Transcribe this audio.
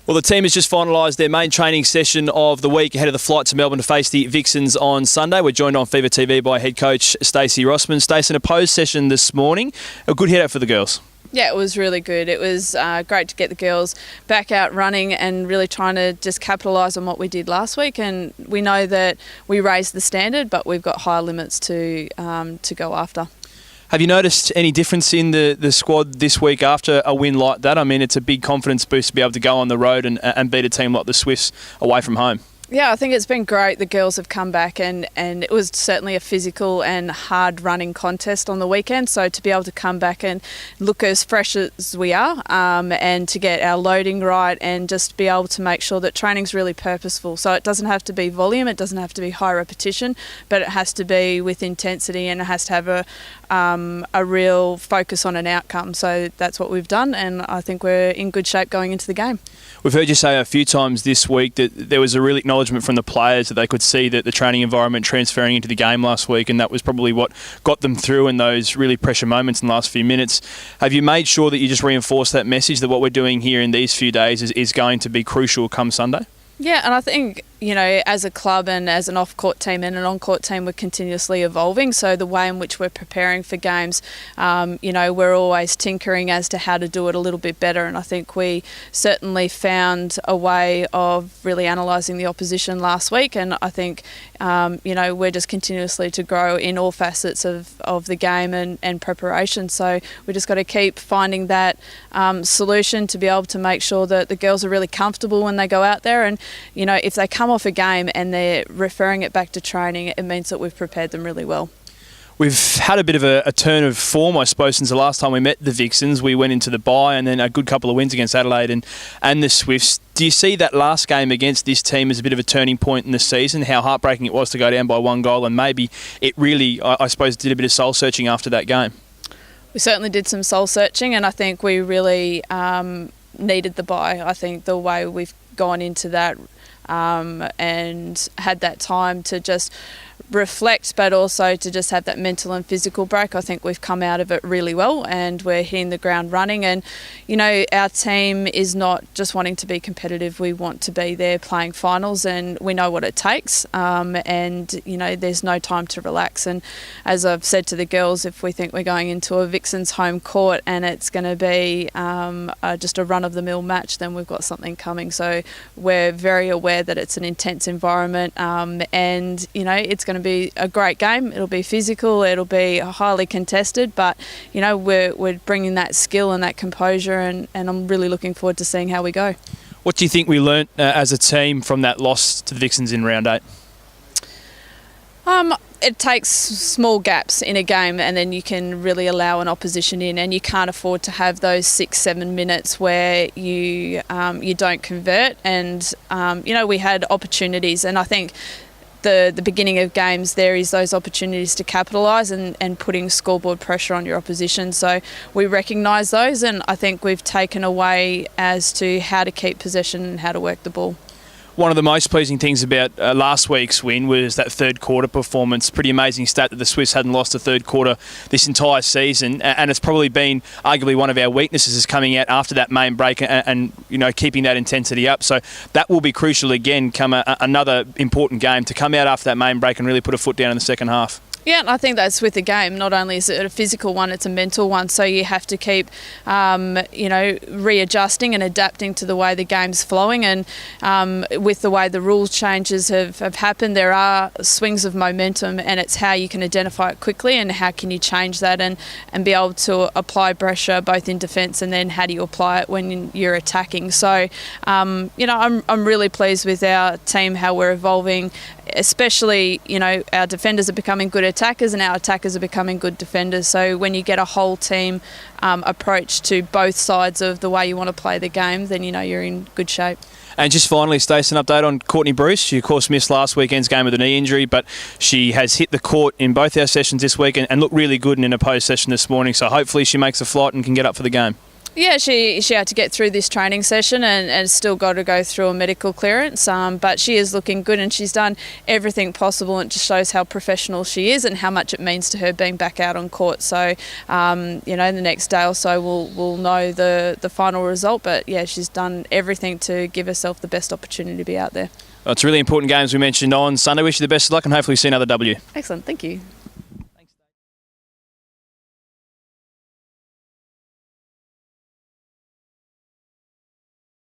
Well, the team has just finalised their main training session of the week ahead of the flight to Melbourne to face the Vixens on Sunday. We're joined on FeverTV by head coach Stacey Rosman. Stacey, in a pose session this morning, a good head out for the girls. Yeah, it was really good. It was great to get the girls back out running and really trying to just capitalise on what we did last week. And we know that we raised the standard, but we've got higher limits to go after. Have you noticed any difference in the squad this week after a win like that? I mean, it's a big confidence boost to be able to go on the road and beat a team like the Swifts away from home. Yeah, I think it's been great. The girls have come back and it was certainly a physical and hard running contest on the weekend. So to be able to come back and look as fresh as we are and to get our loading right and just be able to make sure that training's really purposeful. So it doesn't have to be volume, it doesn't have to be high repetition, but it has to be with intensity and it has to have a real focus on an outcome. So that's what we've done and I think we're in good shape going into the game. We've heard you say a few times this week that there was a real acknowledgement from the players that they could see that the training environment transferring into the game last week, and that was probably what got them through in those really pressure moments in the last few minutes. Have you made sure that you just reinforce that message that what we're doing here in these few days is going to be crucial come Sunday? Yeah, and I think, you know, as a club and as an off-court team and an on-court team, we're continuously evolving. So the way in which we're preparing for games, you know, we're always tinkering as to how to do it a little bit better. And I think we certainly found a way of really analysing the opposition last week. And I think, you know, we're just continuously to grow in all facets of the game and preparation. So we just got to keep finding that solution to be able to make sure that the girls are really comfortable when they go out there. And you know, if they come off a game and they're referring it back to training, it means that we've prepared them really well. We've had a bit of a turn of form, I suppose, since the last time we met the Vixens. We went into the bye and then a good couple of wins against Adelaide and the Swifts. Do you see that last game against this team as a bit of a turning point in the season, how heartbreaking it was to go down by one goal, and maybe it really, I suppose, did a bit of soul-searching after that game? We certainly did some soul-searching and I think we really needed the bye. I think the way we've gone into that and had that time to just reflect, but also to just have that mental and physical break. I think we've come out of it really well and we're hitting the ground running. And, you know, our team is not just wanting to be competitive. We want to be there playing finals and we know what it takes. And, you know, there's no time to relax. And as I've said to the girls, if we think we're going into a Vixens home court and it's going to be just a run-of-the-mill match, then we've got something coming. So we're very aware that it's an intense environment and, you know, it's going to be a great game. It'll be physical, it'll be highly contested, but you know we're bringing that skill and that composure and I'm really looking forward to seeing how we go. What do you think we learnt as a team from that loss to the Vixens in round 8? It takes small gaps in a game and then you can really allow an opposition in, and you can't afford to have those 6-7 minutes where you don't convert. And you know, we had opportunities and I think the beginning of games there is those opportunities to capitalise and putting scoreboard pressure on your opposition. So we recognise those and I think we've taken away as to how to keep possession and how to work the ball. One of the most pleasing things about last week's win was that third quarter performance. Pretty amazing stat that the Swifts hadn't lost a third quarter this entire season, and it's probably been arguably one of our weaknesses is coming out after that main break and you know, keeping that intensity up. So that will be crucial again come another important game to come out after that main break and really put a foot down in the second half. Yeah, and I think that's with the game. Not only is it a physical one, it's a mental one. So you have to keep, you know, readjusting and adapting to the way the game's flowing. And with the way the rules changes have happened, there are swings of momentum, and it's how you can identify it quickly and how can you change that and be able to apply pressure both in defence and then how do you apply it when you're attacking. So, you know, I'm really pleased with our team, how we're evolving. Especially, you know, our defenders are becoming good attackers and our attackers are becoming good defenders. So when you get a whole team approach to both sides of the way you want to play the game, then you know you're in good shape. And just finally, Stacey, an update on Courtney Bruce. She, of course, missed last weekend's game with a knee injury, but she has hit the court in both our sessions this week and looked really good in a post session this morning. So hopefully she makes the flight and can get up for the game. Yeah, she had to get through this training session and still got to go through a medical clearance, but she is looking good and she's done everything possible, and it just shows how professional she is and how much it means to her being back out on court. So, in the next day or so we'll know the final result, but yeah, she's done everything to give herself the best opportunity to be out there. Well, it's a really important game, as we mentioned on Sunday. Wish you the best of luck and hopefully see another W. Excellent, thank you.